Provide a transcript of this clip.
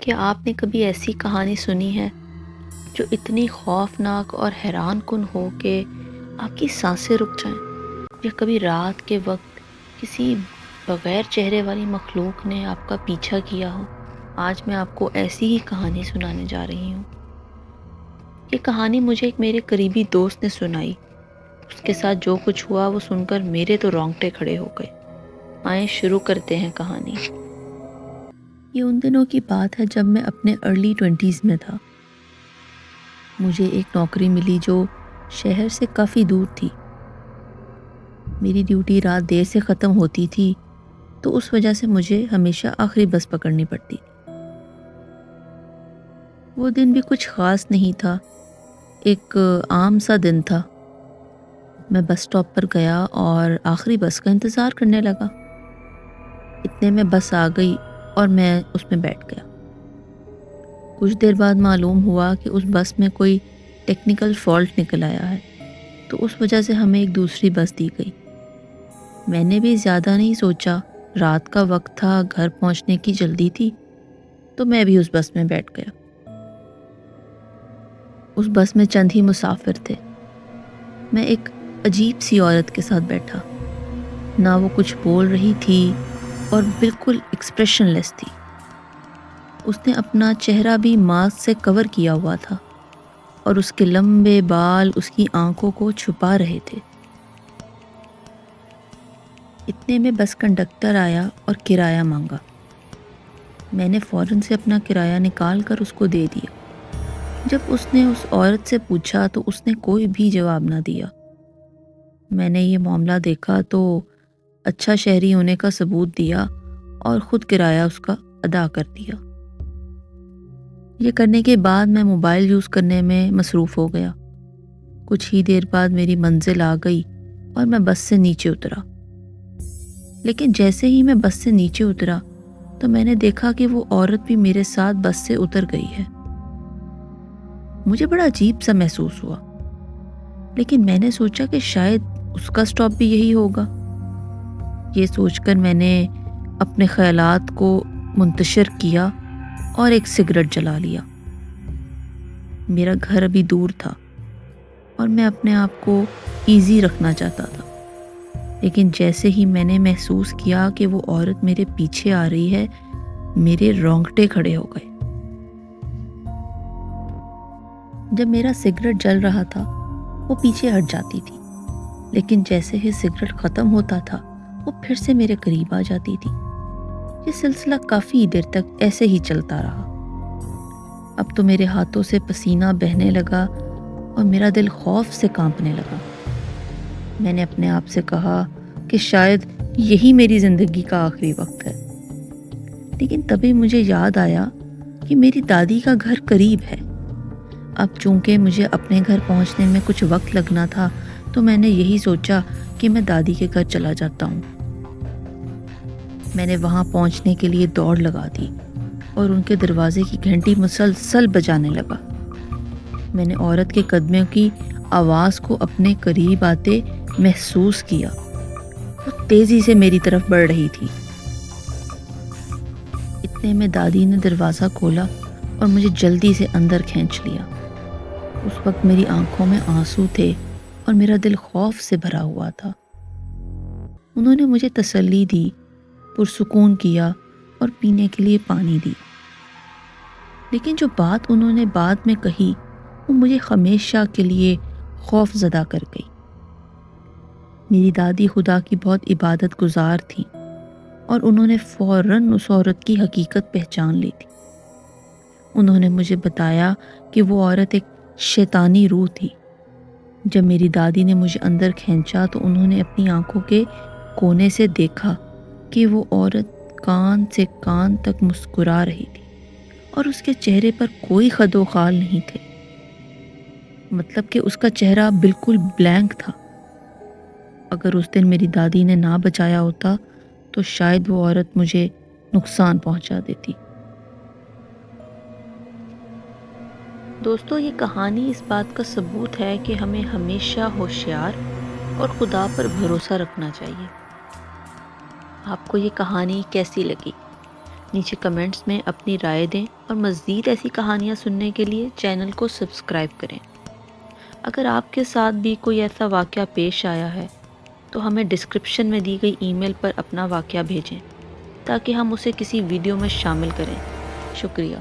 کہ آپ نے کبھی ایسی کہانی سنی ہے جو اتنی خوفناک اور حیران کن ہو کہ آپ کی سانسیں رک جائیں؟ یا کبھی رات کے وقت کسی بغیر چہرے والی مخلوق نے آپ کا پیچھا کیا ہو؟ آج میں آپ کو ایسی ہی کہانی سنانے جا رہی ہوں۔ یہ کہانی مجھے ایک میرے قریبی دوست نے سنائی۔ اس کے ساتھ جو کچھ ہوا وہ سن کر میرے تو رونگٹے کھڑے ہو گئے۔ آئیں شروع کرتے ہیں کہانی۔ یہ ان دنوں کی بات ہے جب میں اپنے ارلی 20s میں تھا۔ مجھے ایک نوکری ملی جو شہر سے کافی دور تھی۔ میری ڈیوٹی رات دیر سے ختم ہوتی تھی تو اس وجہ سے مجھے ہمیشہ آخری بس پکڑنی پڑتی تھی۔ وہ دن بھی کچھ خاص نہیں تھا، ایک عام سا دن تھا۔ میں بس سٹاپ پر گیا اور آخری بس کا انتظار کرنے لگا۔ اتنے میں بس آ گئی اور میں اس میں بیٹھ گیا۔ کچھ دیر بعد معلوم ہوا کہ اس بس میں کوئی ٹیکنیکل فالٹ نکل آیا ہے، تو اس وجہ سے ہمیں ایک دوسری بس دی گئی۔ میں نے بھی زیادہ نہیں سوچا، رات کا وقت تھا، گھر پہنچنے کی جلدی تھی، تو میں بھی اس بس میں بیٹھ گیا۔ اس بس میں چند ہی مسافر تھے۔ میں ایک عجیب سی عورت کے ساتھ بیٹھا۔ نہ وہ کچھ بول رہی تھی اور بالکل ایکسپریشن لیس تھی۔ اس نے اپنا چہرہ بھی ماسک سے کور کیا ہوا تھا اور اس کے لمبے بال اس کی آنکھوں کو چھپا رہے تھے۔ اتنے میں بس کنڈکٹر آیا اور کرایہ مانگا۔ میں نے فوراً سے اپنا کرایہ نکال کر اس کو دے دیا۔ جب اس نے اس عورت سے پوچھا تو اس نے کوئی بھی جواب نہ دیا۔ میں نے یہ معاملہ دیکھا تو اچھا شہری ہونے کا ثبوت دیا اور خود کرایہ اس کا ادا کر دیا۔ یہ کرنے کے بعد میں موبائل یوز کرنے میں مصروف ہو گیا۔ کچھ ہی دیر بعد میری منزل آ گئی اور میں بس سے نیچے اترا۔ لیکن جیسے ہی میں بس سے نیچے اترا تو میں نے دیکھا کہ وہ عورت بھی میرے ساتھ بس سے اتر گئی ہے۔ مجھے بڑا عجیب سا محسوس ہوا، لیکن میں نے سوچا کہ شاید اس کا سٹاپ بھی یہی ہوگا۔ یہ سوچ کر میں نے اپنے خیالات کو منتشر کیا اور ایک سگریٹ جلا لیا۔ میرا گھر ابھی دور تھا اور میں اپنے آپ کو ایزی رکھنا چاہتا تھا، لیکن جیسے ہی میں نے محسوس کیا کہ وہ عورت میرے پیچھے آ رہی ہے، میرے رونگٹے کھڑے ہو گئے۔ جب میرا سگریٹ جل رہا تھا وہ پیچھے ہٹ جاتی تھی، لیکن جیسے ہی سگریٹ ختم ہوتا تھا وہ پھر سے میرے قریب آ جاتی تھی۔ یہ سلسلہ کافی دیر تک ایسے ہی چلتا رہا۔ اب تو میرے ہاتھوں سے پسینہ بہنے لگا اور میرا دل خوف سے کانپنے لگا۔ میں نے اپنے آپ سے کہا کہ شاید یہی میری زندگی کا آخری وقت ہے۔ لیکن تبھی مجھے یاد آیا کہ میری دادی کا گھر قریب ہے۔ اب چونکہ مجھے اپنے گھر پہنچنے میں کچھ وقت لگنا تھا تو میں نے یہی سوچا کہ میں دادی کے گھر چلا جاتا ہوں۔ میں نے وہاں پہنچنے کے لیے دوڑ لگا دی اور ان کے دروازے کی گھنٹی مسلسل بجانے لگا۔ میں نے عورت کے قدموں کی آواز کو اپنے قریب آتے محسوس کیا۔ وہ تیزی سے میری طرف بڑھ رہی تھی۔ اتنے میں دادی نے دروازہ کھولا اور مجھے جلدی سے اندر کھینچ لیا۔ اس وقت میری آنکھوں میں آنسو تھے اور میرا دل خوف سے بھرا ہوا تھا۔ انہوں نے مجھے تسلی دی، پرسکون کیا اور پینے کے لیے پانی دی۔ لیکن جو بات انہوں نے بعد میں کہی وہ مجھے ہمیشہ کے لیے خوف زدہ کر گئی۔ میری دادی خدا کی بہت عبادت گزار تھیں اور انہوں نے فوراً اس عورت کی حقیقت پہچان لی تھی۔ انہوں نے مجھے بتایا کہ وہ عورت ایک شیطانی روح تھی۔ جب میری دادی نے مجھے اندر کھینچا تو انہوں نے اپنی آنکھوں کے کونے سے دیکھا کہ وہ عورت کان سے کان تک مسکرا رہی تھی اور اس کے چہرے پر کوئی خد و خال نہیں تھے، مطلب کہ اس کا چہرہ بالکل بلینک تھا۔ اگر اس دن میری دادی نے نہ بچایا ہوتا تو شاید وہ عورت مجھے نقصان پہنچا دیتی۔ دوستو، یہ کہانی اس بات کا ثبوت ہے کہ ہمیں ہمیشہ ہوشیار اور خدا پر بھروسہ رکھنا چاہیے۔ آپ کو یہ کہانی کیسی لگی؟ نیچے کمنٹس میں اپنی رائے دیں اور مزید ایسی کہانیاں سننے کے لیے چینل کو سبسکرائب کریں۔ اگر آپ کے ساتھ بھی کوئی ایسا واقعہ پیش آیا ہے تو ہمیں ڈسکرپشن میں دی گئی ای میل پر اپنا واقعہ بھیجیں تاکہ ہم اسے کسی ویڈیو میں شامل کریں۔ شکریہ۔